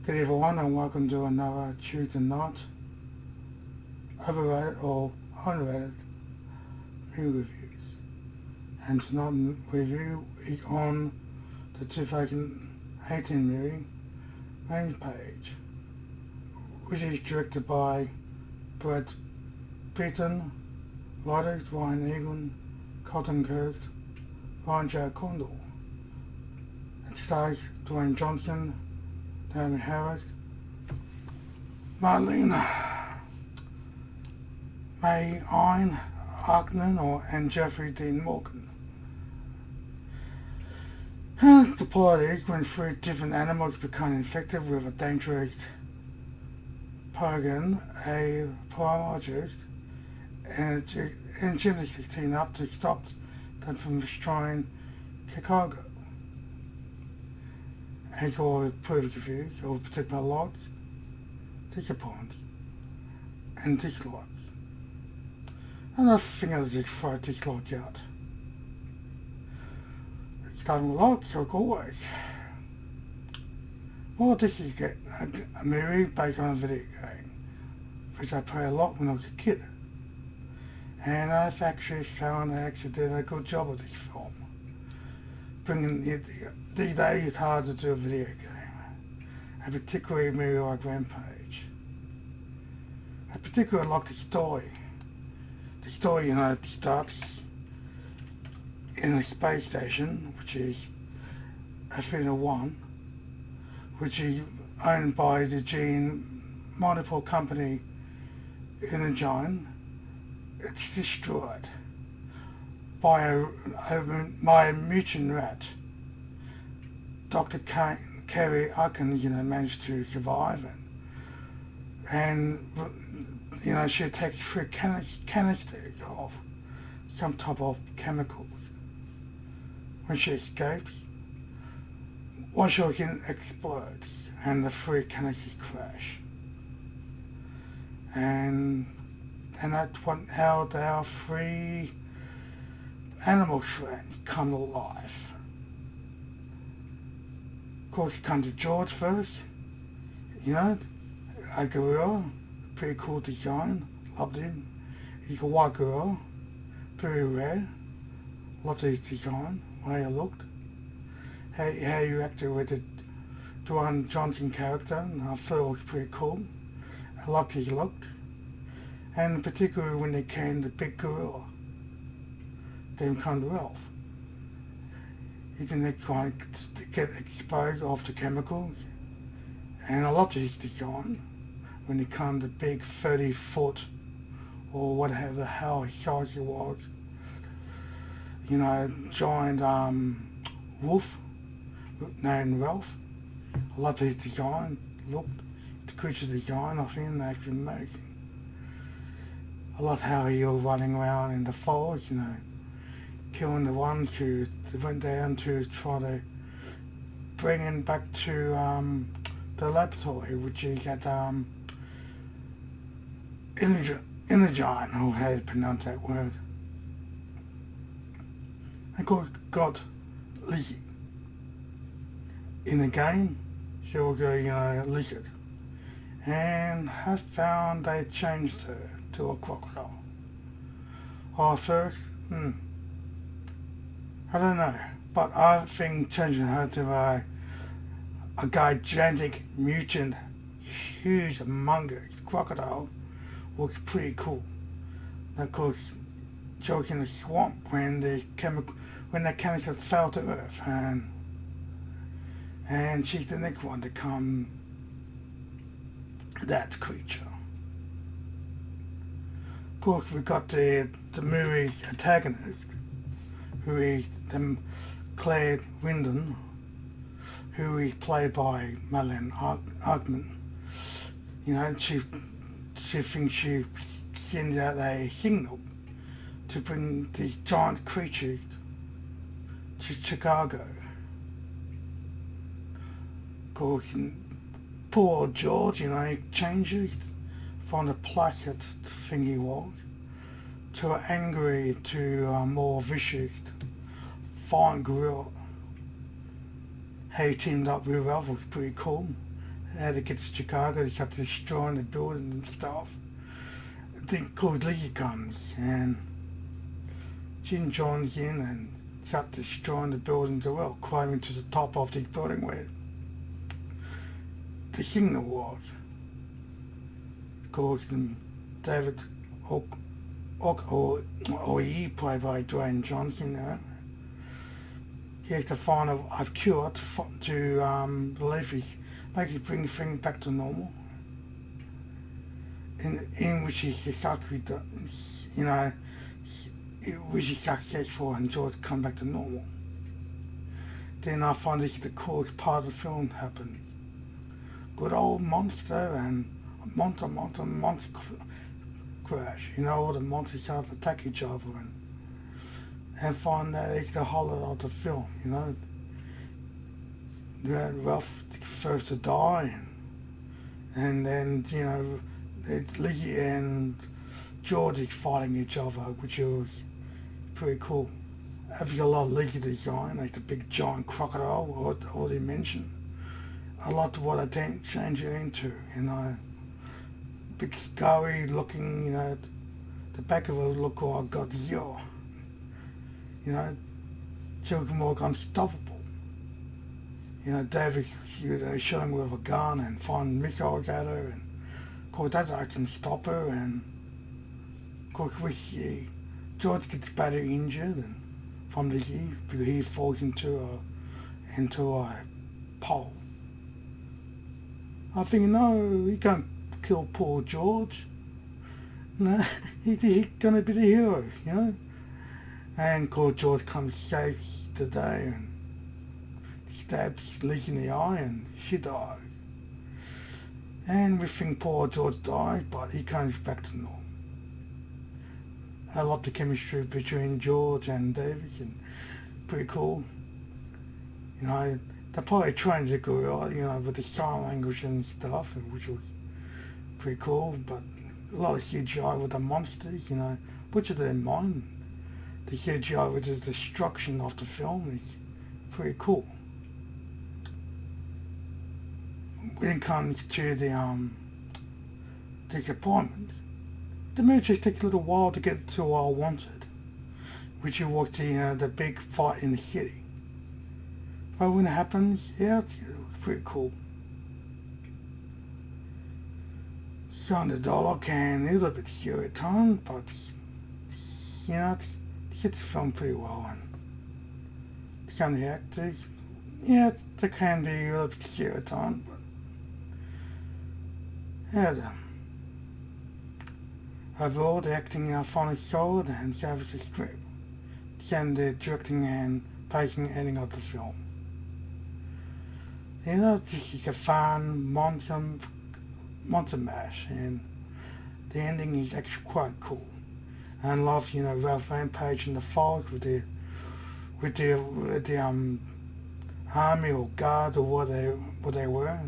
Good everyone and welcome to another Tuesday night Overrated or Underrated movie reviews. And tonight's review is on the 2018 movie Rampage, which is directed by Brad Pitt, writers Ryan Egan, Colton Kirk, Ryan J. Condal. It stars Dwayne Johnson, Damon Harris, Marlene May Ian Arkman and Jeffrey Dean Morgan. The plot is when three different animals become infected with a dangerous pathogen, a primatologist and a geneticist team up to stop them from destroying Chicago. As all previous reviews of particular likes, disappointments, and dislikes. And I think I'll just throw dislikes out. Starting with likes, like always. Well, this is a movie based on a video game, which I played a lot when I was a kid. And I've actually found they actually did a good job of this film. Bringing it, these days it's hard to do a video game, and particularly a movie like Rampage. I particularly like the story. The story, starts in a space station, which is Athena 1, which is owned by the gene monopole company in a giant. It's destroyed by a mutant rat. Dr. Carrie Arkin, managed to survive and she takes 3 canisters of some type of chemicals. When she escapes, one shotgun explodes and the 3 canisters crash. And that's how our 3 animal friends come alive. Of course, it comes to George first. A gorilla, pretty cool design, loved him. He's a white gorilla, very rare. Loved his design, the way he looked. How he acted with the Dwayne Johnson character, and I thought it was pretty cool. I loved his look. And particularly when they came the big gorilla. Then come to Ralph. He didn't get exposed of the chemicals. And I loved his design when he came the big 30-foot or whatever how his size it was. Giant wolf named Ralph. I loved his design, looked. The creature design of him, actually amazing. I loved how he was running around in the forest, killing the ones who went down to try to bring him back to the laboratory, which is at Energyne, or how you pronounce that word. I got Lizzie. In the game, she was a lizard. And I found they changed her to a crocodile. First, I don't know, but I think changing her to a gigantic mutant, huge, humongous crocodile was pretty cool. Of course, she was in the swamp when the chemical fell to Earth, and she's the next one to come. That creature. Of course, we got the movie's antagonist, who is Claire Wyndon, who is played by Marlene Arkman. She thinks she sends out a signal to bring these giant creatures to Chicago. Of course, poor George, he changes from the placid thing he was to an angry, to a more vicious, fine gorilla. How he teamed up with Ralph was pretty cool. how they get to Chicago, they start destroying the buildings and stuff. I think called Lizzie comes and Jin joins in and start destroying the buildings as well, climbing to the top of the building where the signal was. Of course, David O.E. played by Dwayne Johnson, he has to find a cure to relieve his, basically bring things back to normal. In which he's successful, which is successful and George come back to normal. Then I find this is the coolest part of the film happened. Good old monster and monster crash. All the monsters start to attack each other and find that it's the highlight of the film. Ralph first to die, and then Lizzie and George is fighting each other, which was pretty cool. If you love Lizzie design, like the big giant crocodile already mentioned, I loved what I changed it into, big scary looking, the back of it looked like Godzilla, so it can look unstoppable. David shooting with a gun and firing missiles at her, and of course that can stop her, and of course we see George gets badly injured and from the sea because he falls into a pole. I think, no, he can't kill poor George. No, he's gonna be the hero, And of course George comes saves the day and stabs Liz in the eye and she dies. And we think poor George dies, but he comes back to normal. I love the chemistry between George and David, and pretty cool. They probably trained the gorilla, with the sign language and stuff, which was pretty cool, but a lot of CGI with the monsters, which I didn't mind. The CGI with the destruction of the film is pretty cool. When it comes to the disappointment, the movie just takes a little while to get to what I wanted, which was the big fight in the city. But when it happens, yeah, it's pretty cool. Sandra Bullock can a little bit serious tone, but it gets the film pretty well. And some of the actors, they can be a little bit serious tone, but overall the acting I find solid and serves the script, and the directing and pacing and ending of the film. This is a fun monster mash, and the ending is actually quite cool. And I love, Ralph Rampage and the Falls with the army or guard or what they were.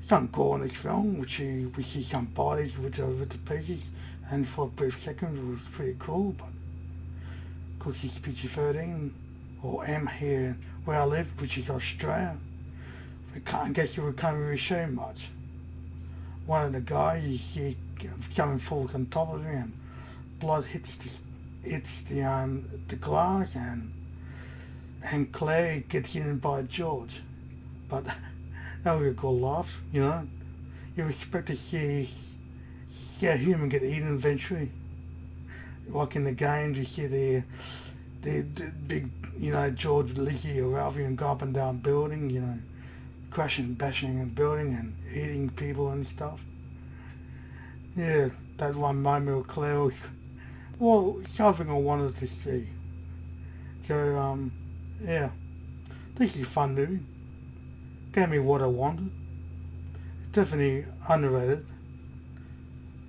Some gore in this film, which we see some bodies with the pieces, and for a brief second it was pretty cool, but of course it's PG-13 or M here where I live, which is Australia. We can't really show much. One of the guys, you see coming forward on top of him, and blood hits the glass, and Claire gets hit by George. But that was a good laugh, You expect to see a human get eaten eventually. Like in the games, you see the big, George, Lizzie or Ralphie and go up and down building, crashing, bashing a building and eating people and stuff. Yeah, that one moment with Claire was, something I wanted to see. So, this is a fun movie. Gave me what I wanted. It's definitely underrated.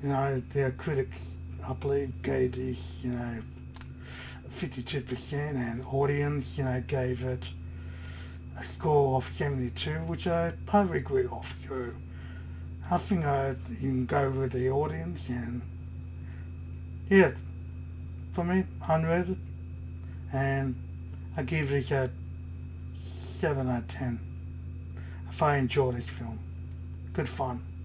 The critics, I believe, gave this, 52%, and audience, gave it a score of 72, which I probably agree with. So I think you can go with the audience, and for me, unrated, and I give this a 7 out of 10 if I enjoy this film. good fun.